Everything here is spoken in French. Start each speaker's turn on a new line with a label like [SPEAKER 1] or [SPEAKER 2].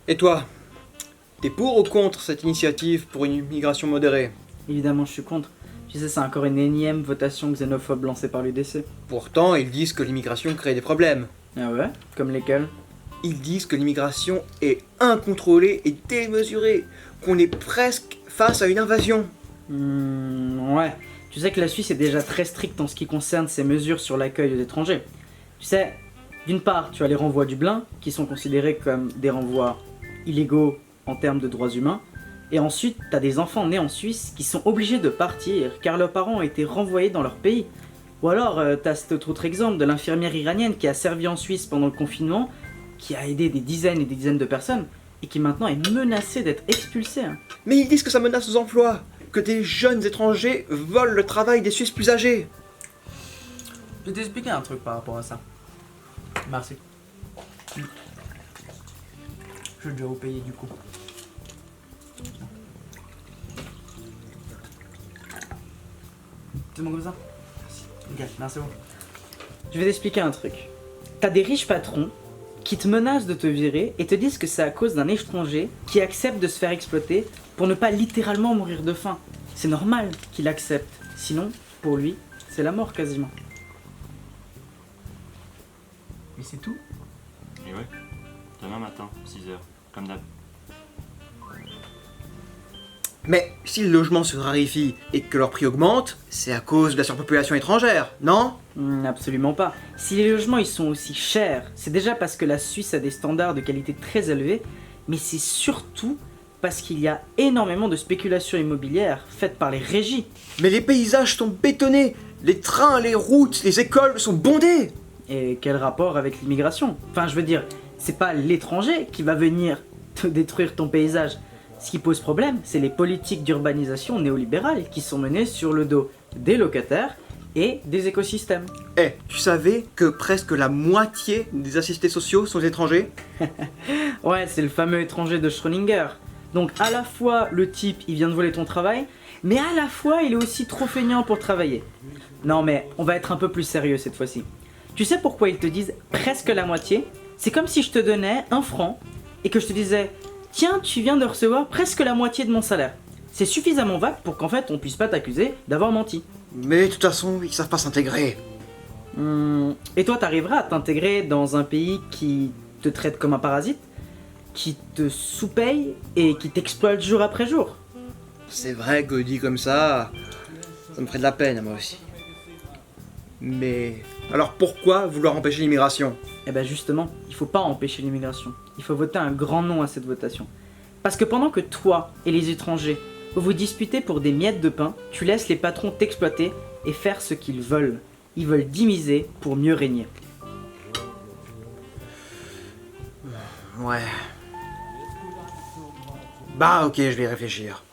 [SPEAKER 1] Et toi, t'es pour ou contre cette initiative pour une immigration modérée?
[SPEAKER 2] Évidemment, je suis contre. Tu sais, c'est encore une énième votation xénophobe lancée par l'UDC.
[SPEAKER 1] Pourtant, ils disent que l'immigration crée des problèmes.
[SPEAKER 2] Ah ouais? Comme lesquels?
[SPEAKER 1] Ils disent que l'immigration est incontrôlée et démesurée, qu'on est presque face à une invasion.
[SPEAKER 2] Ouais. Tu sais que la Suisse est déjà très stricte en ce qui concerne ses mesures sur l'accueil des étrangers. Tu sais, d'une part, tu as les renvois Dublin, qui sont considérés comme des renvois illégaux en termes de droits humains. Et ensuite, tu as des enfants nés en Suisse qui sont obligés de partir car leurs parents ont été renvoyés dans leur pays. Ou alors, tu as cet autre exemple de l'infirmière iranienne qui a servi en Suisse pendant le confinement, qui a aidé des dizaines et des dizaines de personnes, et qui maintenant est menacée d'être expulsée.
[SPEAKER 1] Mais ils disent que ça menace nos emplois, que des jeunes étrangers volent le travail des Suisses plus âgés.
[SPEAKER 2] Je vais t'expliquer un truc par rapport à ça. Merci. Je vais déjà vous payer du coup. C'est bon comme ça? Merci. Ok, merci beaucoup. Je vais t'expliquer un truc. T'as des riches patrons qui te menacent de te virer et te disent que c'est à cause d'un étranger qui accepte de se faire exploiter pour ne pas littéralement mourir de faim. C'est normal qu'il accepte. Sinon, pour lui, c'est la mort quasiment. Mais c'est tout.
[SPEAKER 3] Et ouais, demain matin, 6h, comme d'hab.
[SPEAKER 1] Mais si le logement se raréfie et que leur prix augmente, c'est à cause de la surpopulation étrangère, non?
[SPEAKER 2] Absolument pas. Si les logements ils sont aussi chers, c'est déjà parce que la Suisse a des standards de qualité très élevés, mais c'est surtout parce qu'il y a énormément de spéculation immobilière faite par les régies.
[SPEAKER 1] Mais les paysages sont bétonnés, les trains, les routes, les écoles sont bondées.
[SPEAKER 2] Et quel rapport avec l'immigration? Enfin, je veux dire, c'est pas l'étranger qui va venir te détruire ton paysage. Ce qui pose problème, c'est les politiques d'urbanisation néolibérales qui sont menées sur le dos des locataires et des écosystèmes.
[SPEAKER 1] Eh, tu savais que presque la moitié des assistés sociaux sont étrangers?
[SPEAKER 2] Ouais, c'est le fameux étranger de Schrödinger. Donc à la fois le type il vient de voler ton travail, mais à la fois il est aussi trop feignant pour travailler. Non mais on va être un peu plus sérieux cette fois-ci. Tu sais pourquoi ils te disent presque la moitié? C'est comme si je te donnais 1 franc et que je te disais tiens, tu viens de recevoir presque la moitié de mon salaire. C'est suffisamment vague pour qu'en fait on puisse pas t'accuser d'avoir menti.
[SPEAKER 1] Mais de toute façon, ils savent pas s'intégrer.
[SPEAKER 2] Et toi t'arriveras à t'intégrer dans un pays qui te traite comme un parasite, qui te sous-paye et qui t'exploite jour après jour?
[SPEAKER 1] C'est vrai que dit comme ça me ferait de la peine à moi aussi. Mais alors pourquoi vouloir empêcher l'immigration?
[SPEAKER 2] Eh ben justement, il faut pas empêcher l'immigration. Il faut voter un grand non à cette votation. Parce que pendant que toi et les étrangers vous vous disputez pour des miettes de pain, tu laisses les patrons t'exploiter et faire ce qu'ils veulent. Ils veulent diviser pour mieux régner.
[SPEAKER 1] Ouais. Bah ok, je vais y réfléchir.